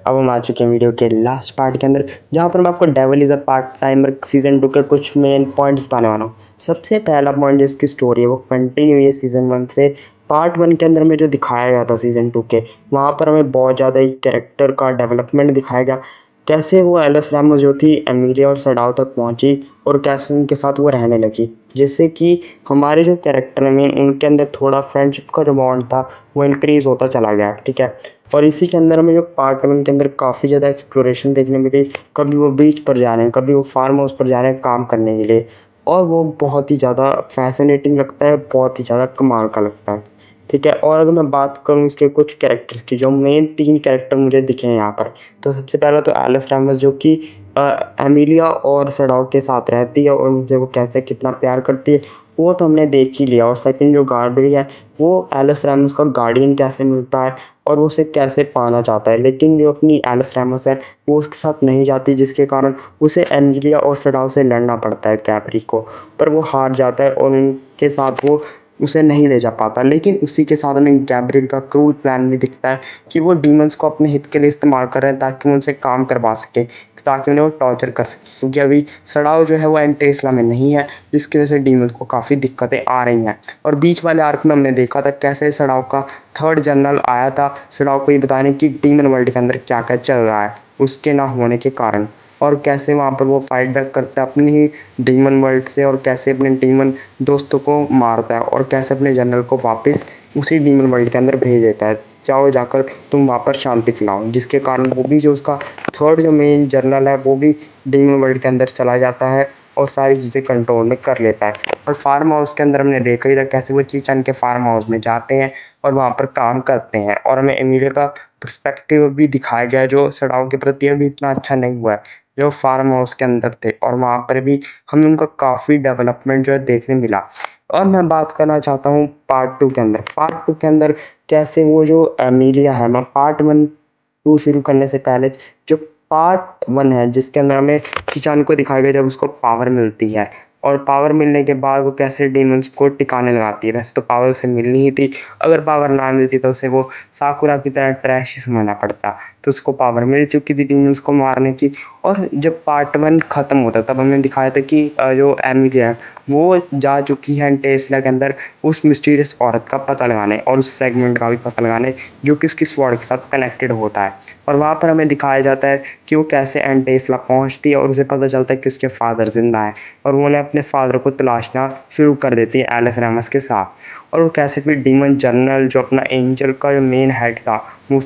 अब हम आ चुके हैं वीडियो के लास्ट पार्ट के अंदर, जहाँ पर मैं आपको devil is a part timer season 2 के कुछ मेन पॉइंट्स बताने वाला हूँ। सबसे पहला पॉइंट जिसकी स्टोरी है वो कंटिन्यू है सीज़न 1 से। पार्ट 1 के अंदर में जो दिखाया गया था सीज़न 2 के, वहाँ पर हमें बहुत ज़्यादा एक कैरेक्टर का डेवलपमेंट दिखाया गया। कैसे वो एलिस रैमोस जो थी एमिलिया और सडाओ तक पहुँची और कैसे उनके साथ वो रहने लगी। जिससे कि हमारे जो कैरेक्टर में उनके अंदर थोड़ा फ्रेंडशिप का जो बॉन्ड था वो इंक्रीज़ होता चला गया, ठीक है। और इसी के अंदर हमें जो पार्ट 1 के अंदर काफ़ी ज़्यादा एक्सप्लोरेशन देखने मिली। कभी वो बीच पर जा रहे हैं, कभी वो फार्म हाउस पर जा रहे हैं काम करने के लिए, और वो बहुत ही ज़्यादा फैसिनेटिंग लगता है, बहुत ही ज़्यादा कमाल का लगता है, ठीक है। और अगर मैं बात करूँ इसके कुछ कैरेक्टर्स की, जो मेन 3 कैरेक्टर मुझे दिखे हैं यहाँ पर, तो सबसे पहला तो एलिस रैमोस जो कि एमिलिया और सडाओ के साथ रहती है और उनसे वो कैसे कितना प्यार करती है, वो तो हमने देख ही लिया। और सेकंड जो गार्डियन है, वो एलिस रैमोस का गार्डियन कैसे मिलता है और वो उसे कैसे पाना चाहता है, लेकिन जो अपनी एलिस रैमोस है वो उसके साथ नहीं जाती, जिसके कारण उसे एंजेलिया और सडाओ से लड़ना पड़ता है कैप्री को। पर वो हार जाता है और उनके साथ वो उसे नहीं ले जा पाता। लेकिन उसी के साथ हमें गैब्रिएल का क्रूर प्लान भी दिखता है कि वो डीमंस को अपने हित के लिए इस्तेमाल कर रहे हैं, ताकि वो उनसे काम करवा सके, ताकि उन्हें वो टॉर्चर कर सके। क्योंकि अभी सडाओ जो है वो एंटेस्ला में नहीं है, जिसकी वजह से डीमंस को काफ़ी दिक्कतें आ रही हैं। और बीच वाले आर्क में हमने देखा था कैसे सडाओ का थर्ड जनरल आया था सडाओ को ये बताने कि डीमन वर्ल्ड के अंदर क्या क्या चल रहा है उसके ना होने के कारण, और कैसे वहाँ पर वो फाइट बैक करता है अपनी ही डीमन वर्ल्ड से, और कैसे अपने डीमन दोस्तों को मारता है, और कैसे अपने जनरल को वापस उसी डीमन वर्ल्ड के अंदर भेज देता है, जाओ जाकर तुम वहाँ पर शांति फैलाओ। जिसके कारण वो भी जो उसका थर्ड जो मेन जनरल है वो भी डीमन वर्ल्ड के अंदर चला जाता है और सारी चीज़ें कंट्रोल में कर लेता है। और फार्म हाउस के अंदर हमने देखा ही था कैसे वो चीचन के फार्म हाउस में जाते हैं और वहाँ पर काम करते हैं, और हमें एमिलिया का पर्सपेक्टिव भी दिखाया गया है जो सडाओ के प्रति अभी इतना अच्छा नहीं हुआ है, जो फार्म हाउस के अंदर थे। और वहाँ पर भी हमें उनका काफ़ी डेवलपमेंट जो है देखने मिला। और मैं बात करना चाहता हूँ पार्ट 2 के अंदर। पार्ट 2 के अंदर कैसे वो जो एमिलिया है, मैं पार्ट 1 2 शुरू करने से पहले जो पार्ट 1 है जिसके अंदर हमें किचान को दिखाया गया जब उसको पावर मिलती है, और पावर मिलने के बाद वो कैसे डीमंस को टिकाने लगाती है। वैसे तो पावर उसे मिलनी ही थी, अगर पावर ना मिलती तो उसे वो साकुरा की तरह ट्रैश ही समझना पड़ता। तो उसको पावर मिल चुकी थी डीमंस को मारने की। और जब पार्ट 1 खत्म होता तब हमें दिखाया था कि जो एमिलिया है वो जा चुकी है टेस्ला के अंदर उस मिस्टीरियस औरत का पता लगाने, और उस फ्रेगमेंट का भी पता लगाने जो कि उसकी स्वॉर्ड के साथ कनेक्टेड होता है। और वहाँ पर हमें दिखाया जाता है कि वो कैसे एंटेस्ला पहुँचती है और उसे पता चलता है कि उसके फादर जिंदा है, और वो उन्हें अपने फादर को तलाशना शुरू कर देती है एलिस रैमोस के साथ। और वो कैसे फिर डीमन जनरल जो अपना एंजल का जो मेन हेड था वो